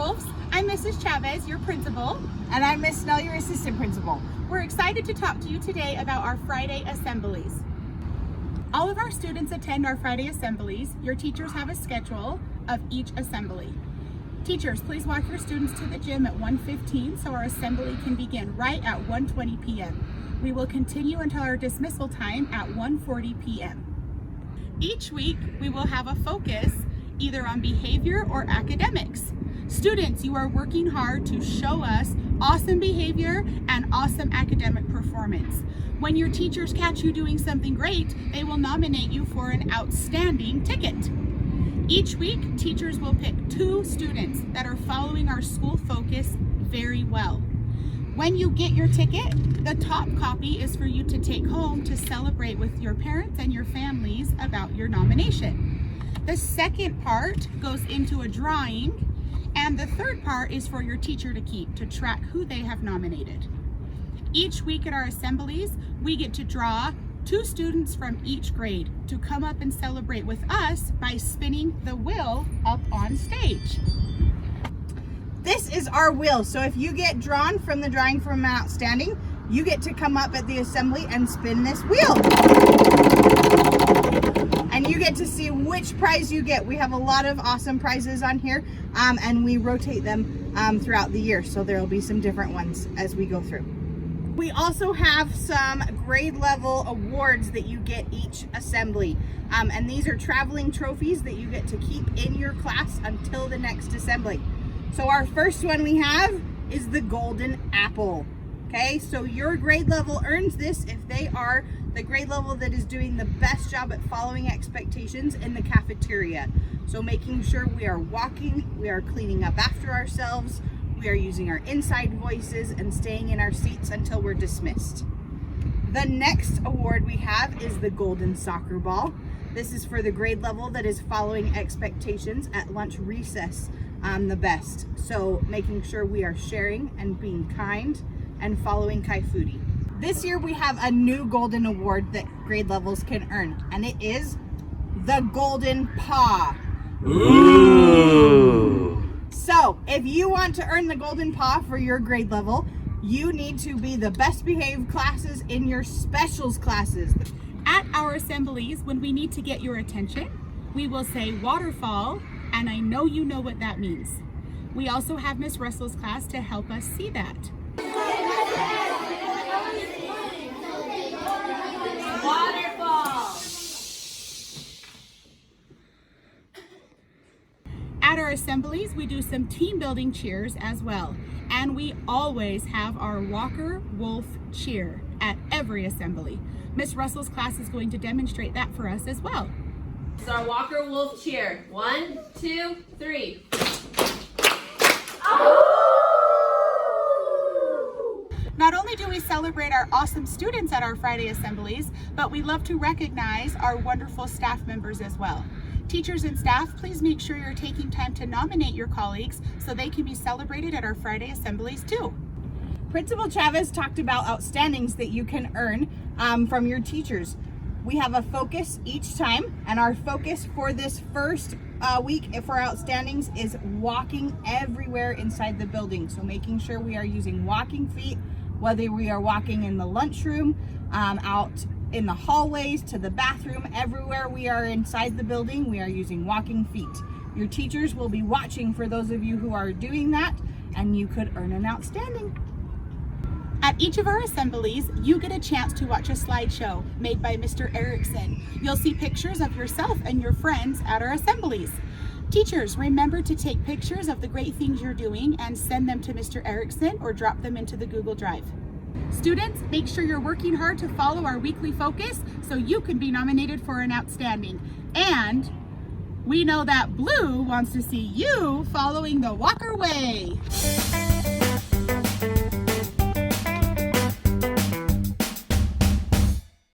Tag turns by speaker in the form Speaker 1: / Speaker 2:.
Speaker 1: Wolves. I'm Mrs. Chavez, your principal.
Speaker 2: And I'm Miss Snell, your assistant principal.
Speaker 1: We're excited to talk to you today about our Friday assemblies. All of our students attend our Friday assemblies. Your teachers have a schedule of each assembly. Teachers, please walk your students to the gym at 1:15 so our assembly can begin right at 1:20 p.m. We will continue until our dismissal time at 1:40 p.m. Each week, we will have a focus either on behavior or academics. Students, you are working hard to show us awesome behavior and awesome academic performance. When your teachers catch you doing something great, they will nominate you for an outstanding ticket. Each week, teachers will pick 2 students that are following our school focus very well. When you get your ticket, the top copy is for you to take home to celebrate with your parents and your families about your nomination. The second part goes into a drawing, and the third part is for your teacher to keep to track who they have nominated. Each week at our assemblies, we get to draw 2 students from each grade to come up and celebrate with us by spinning the wheel up on stage.
Speaker 2: This is our wheel, so if you get drawn from the drawing from outstanding, you get to come up at the assembly and spin this wheel. And you get to see which prize you get. We have a lot of awesome prizes on here, and we rotate them throughout the year, so there will be some different ones as we go through. We also have some grade level awards that you get each assembly, and these are traveling trophies that you get to keep in your class until the next assembly. So our first one we have is the Golden Apple. Okay, so your grade level earns this if they are the grade level that is doing the best job at following expectations in the cafeteria. So making sure we are walking, we are cleaning up after ourselves, we are using our inside voices and staying in our seats until we're dismissed. The next award we have is the Golden Soccer Ball. This is for the grade level that is following expectations at lunch recess the best. So making sure we are sharing and being kind and following Kaifuti. This year we have a new golden award that grade levels can earn, and it is the Golden Paw.
Speaker 3: Ooh.
Speaker 2: So if you want to earn the Golden Paw for your grade level, you need to be the best behaved classes in your specials classes.
Speaker 1: At our assemblies, when we need to get your attention, we will say waterfall, and I know you know what that means. We also have Miss Russell's class to help us see that.
Speaker 4: Waterfall.
Speaker 1: At our assemblies, we do some team building cheers as well. And we always have our Walker Wolf cheer at every assembly. Miss Russell's class is going to demonstrate that for us as well.
Speaker 4: This is our Walker Wolf cheer. 1, 2, 3.
Speaker 1: Not only do we celebrate our awesome students at our Friday assemblies, but we love to recognize our wonderful staff members as well. Teachers and staff, please make sure you're taking time to nominate your colleagues so they can be celebrated at our Friday assemblies too.
Speaker 2: Principal Chavez talked about outstandings that you can earn from your teachers. We have a focus each time, and our focus for this first week for outstandings is walking everywhere inside the building. So making sure we are using walking feet, whether we are walking in the lunchroom, out in the hallways, to the bathroom, everywhere we are inside the building, we are using walking feet. Your teachers will be watching for those of you who are doing that, and you could earn an outstanding.
Speaker 1: At each of our assemblies, you get a chance to watch a slideshow made by Mr. Erickson. You'll see pictures of yourself and your friends at our assemblies. Teachers, remember to take pictures of the great things you're doing and send them to Mr. Erickson or drop them into the Google Drive. Students, make sure you're working hard to follow our weekly focus so you can be nominated for an outstanding. And we know that Blue wants to see you following the Walker Way.